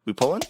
We pulling?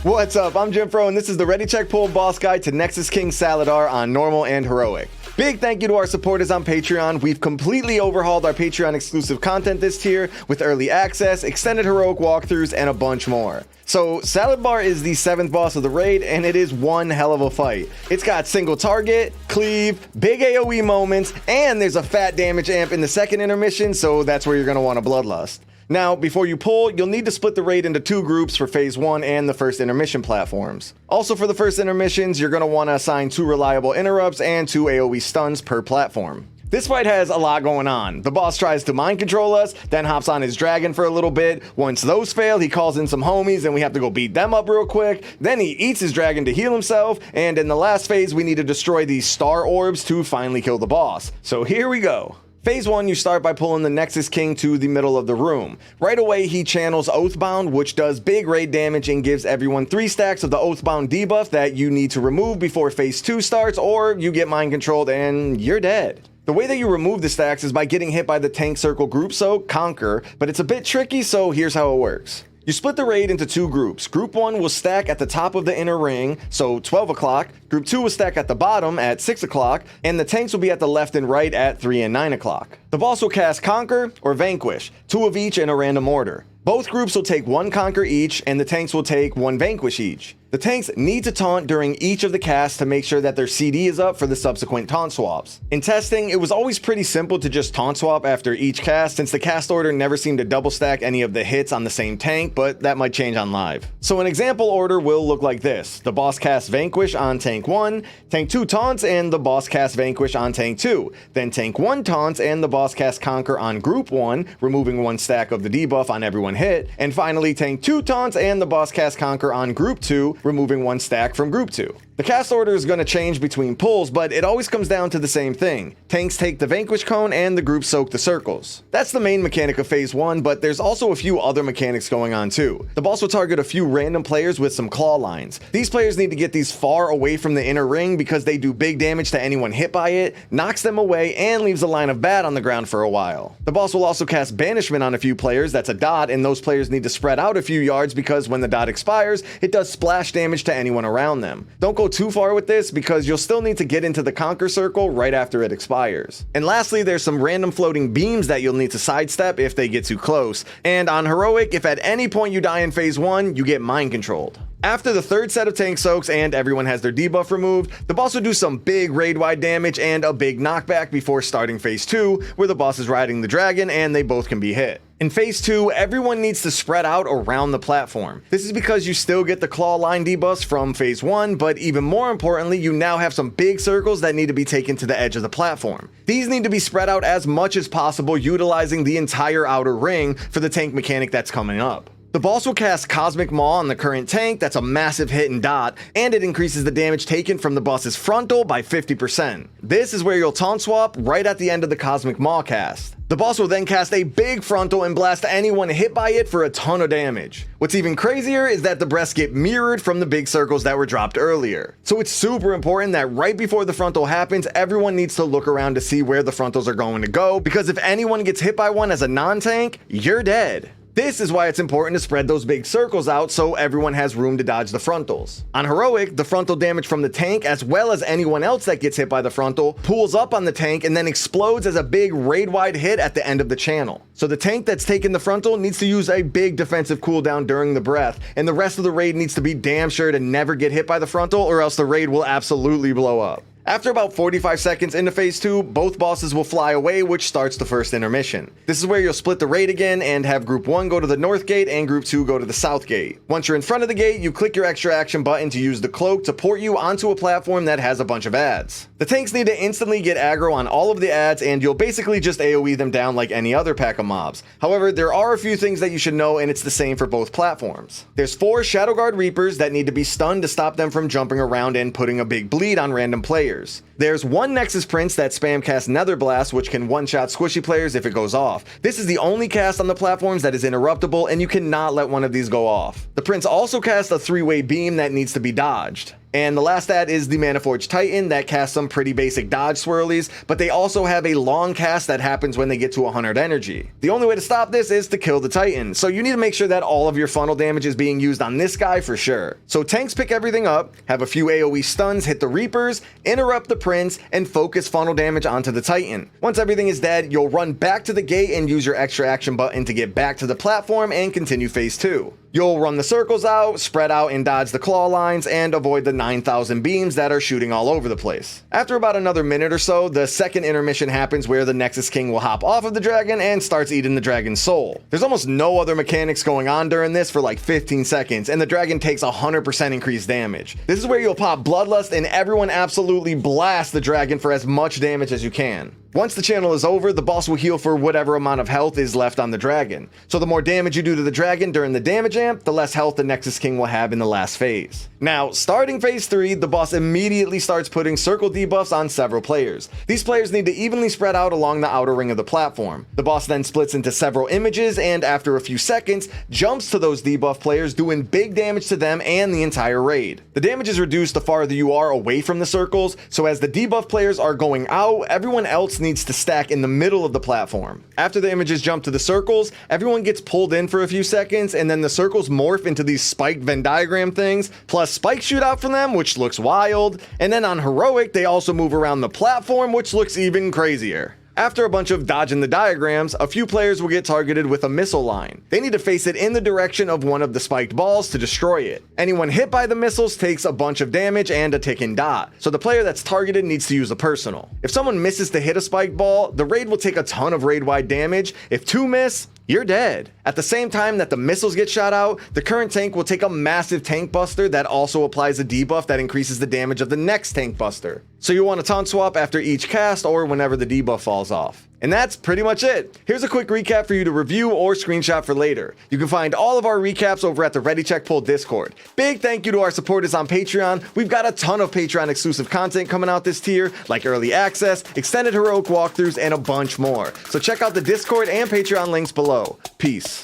What's up? I'm Jim Fro, and this is the Ready Check Pull Boss Guide to Nexus-King Salhadaar on Normal and Heroic. Big thank you to our supporters on Patreon. We've completely overhauled our Patreon exclusive content this tier with early access, extended heroic walkthroughs, and a bunch more. So Saladar is the 7th boss of the raid, and it is one hell of a fight. It's got single target, cleave, big AoE moments, and there's a fat damage amp in the second intermission, so that's where you're going to want to bloodlust. Now, before you pull, you'll need to split the raid into 2 groups for Phase 1 and the first intermission platforms. Also for the first intermissions, you're going to want to assign 2 reliable interrupts and 2 AoE stuns per platform. This fight has a lot going on. The boss tries to mind control us, then hops on his dragon for a little bit. Once those fail, he calls in some homies and we have to go beat them up real quick. Then he eats his dragon to heal himself, and in the last phase, we need to destroy these star orbs to finally kill the boss. So here we go. Phase 1, you start by pulling the Nexus-King to the middle of the room. Right away, he channels Oathbound, which does big raid damage and gives everyone 3 stacks of the Oathbound debuff that you need to remove before Phase 2 starts, or you get mind controlled and you're dead. The way that you remove the stacks is by getting hit by the tank circle group soak, Conquer, but it's a bit tricky, so here's how it works. You split the raid into 2 groups. Group 1 will stack at the top of the inner ring, so 12 o'clock. Group 2 will stack at the bottom at 6 o'clock, and the tanks will be at the left and right at 3 and 9 o'clock. The boss will cast Conquer or Vanquish, 2 of each in a random order. Both groups will take 1 Conquer each, and the tanks will take 1 Vanquish each. The tanks need to taunt during each of the casts to make sure that their CD is up for the subsequent taunt swaps. In testing, it was always pretty simple to just taunt swap after each cast, since the cast order never seemed to double stack any of the hits on the same tank, but that might change on live. So an example order will look like this. The boss casts Vanquish on tank 1, tank 2 taunts, and the boss casts Vanquish on tank 2. Then tank 1 taunts, and the boss casts Conquer on group 1, removing 1 stack of the debuff on everyone hit. And finally, tank 2 taunts, and the boss casts Conquer on group 2, removing 1 stack from group 2. The cast order is going to change between pulls, but it always comes down to the same thing. Tanks take the Vanquish cone and the groups soak the circles. That's the main mechanic of Phase 1, but there's also a few other mechanics going on too. The boss will target a few random players with some claw lines. These players need to get these far away from the inner ring because they do big damage to anyone hit by it, knocks them away, and leaves a line of bat on the ground for a while. The boss will also cast Banishment on a few players. That's a dot, and those players need to spread out a few yards because when the dot expires, it does splash damage to anyone around them. Don't go too far with this because you'll still need to get into the Conquer circle right after it expires. And lastly, there's some random floating beams that you'll need to sidestep if they get too close. And on Heroic, if at any point you die in Phase 1, you get mind controlled. After the 3rd set of tank soaks and everyone has their debuff removed, the boss will do some big raid-wide damage and a big knockback before starting Phase 2, where the boss is riding the dragon and they both can be hit. In Phase 2, everyone needs to spread out around the platform. This is because you still get the claw line debuffs from Phase 1, but even more importantly, you now have some big circles that need to be taken to the edge of the platform. These need to be spread out as much as possible, utilizing the entire outer ring for the tank mechanic that's coming up. The boss will cast Cosmic Maw on the current tank. That's a massive hit and dot, and it increases the damage taken from the boss's frontal by 50%. This is where you'll taunt swap right at the end of the Cosmic Maw cast. The boss will then cast a big frontal and blast anyone hit by it for a ton of damage. What's even crazier is that the breaths get mirrored from the big circles that were dropped earlier. So it's super important that right before the frontal happens, everyone needs to look around to see where the frontals are going to go, because if anyone gets hit by one as a non-tank, you're dead. This is why it's important to spread those big circles out so everyone has room to dodge the frontals. On Heroic, the frontal damage from the tank, as well as anyone else that gets hit by the frontal, pulls up on the tank and then explodes as a big raid-wide hit at the end of the channel. So the tank that's taken the frontal needs to use a big defensive cooldown during the breath, and the rest of the raid needs to be damn sure to never get hit by the frontal, or else the raid will absolutely blow up. After about 45 seconds into Phase 2, both bosses will fly away, which starts the first intermission. This is where you'll split the raid again and have Group 1 go to the north gate and Group 2 go to the south gate. Once you're in front of the gate, you click your extra action button to use the cloak to port you onto a platform that has a bunch of ads. The tanks need to instantly get aggro on all of the ads, and you'll basically just AoE them down like any other pack of mobs. However, there are a few things that you should know, and it's the same for both platforms. There's 4 Shadow Guard Reapers that need to be stunned to stop them from jumping around and putting a big bleed on random players. There's 1 Nexus Prince that spam casts Nether Blast, which can one-shot squishy players if it goes off. This is the only cast on the platforms that is interruptible, and you cannot let one of these go off. The Prince also casts a 3-way beam that needs to be dodged. And the last ad is the Manaforge Titan that casts some pretty basic dodge swirlies, but they also have a long cast that happens when they get to 100 energy. The only way to stop this is to kill the Titan, so you need to make sure that all of your funnel damage is being used on this guy for sure. So tanks pick everything up, have a few AoE stuns, hit the Reapers, interrupt the Prince, and focus funnel damage onto the Titan. Once everything is dead, you'll run back to the gate and use your extra action button to get back to the platform and continue phase 2. You'll run the circles out, spread out and dodge the claw lines, and avoid the 9,000 beams that are shooting all over the place. After about another minute or so, the second intermission happens where the Nexus King will hop off of the dragon and starts eating the dragon's soul. There's almost no other mechanics going on during this for like 15 seconds, and the dragon takes 100% increased damage. This is where you'll pop Bloodlust and everyone absolutely blast the dragon for as much damage as you can. Once the channel is over, the boss will heal for whatever amount of health is left on the dragon. So the more damage you do to the dragon during the damage amp, the less health the Nexus King will have in the last phase. Now, starting phase 3, the boss immediately starts putting circle debuffs on several players. These players need to evenly spread out along the outer ring of the platform. The boss then splits into several images and after a few seconds, jumps to those debuff players, doing big damage to them and the entire raid. The damage is reduced the farther you are away from the circles, so as the debuff players are going out, everyone else needs to stack in the middle of the platform. After the images jump to the circles, everyone gets pulled in for a few seconds, and then the circles morph into these spiked Venn diagram things, plus spikes shoot out from them, which looks wild, and then on Heroic, they also move around the platform, which looks even crazier. After a bunch of dodging the diagrams, a few players will get targeted with a missile line. They need to face it in the direction of one of the spiked balls to destroy it. Anyone hit by the missiles takes a bunch of damage and a ticking dot, so the player that's targeted needs to use a personal. If someone misses to hit a spiked ball, the raid will take a ton of raid-wide damage. If 2 miss, you're dead. At the same time that the missiles get shot out, the current tank will take a massive tank buster that also applies a debuff that increases the damage of the next tank buster. So you want to taunt swap after each cast or whenever the debuff falls off. And that's pretty much it. Here's a quick recap for you to review or screenshot for later. You can find all of our recaps over at the Ready Check Pull Discord. Big thank you to our supporters on Patreon. We've got a ton of Patreon exclusive content coming out this tier, like early access, extended heroic walkthroughs, and a bunch more. So check out the Discord and Patreon links below. Peace.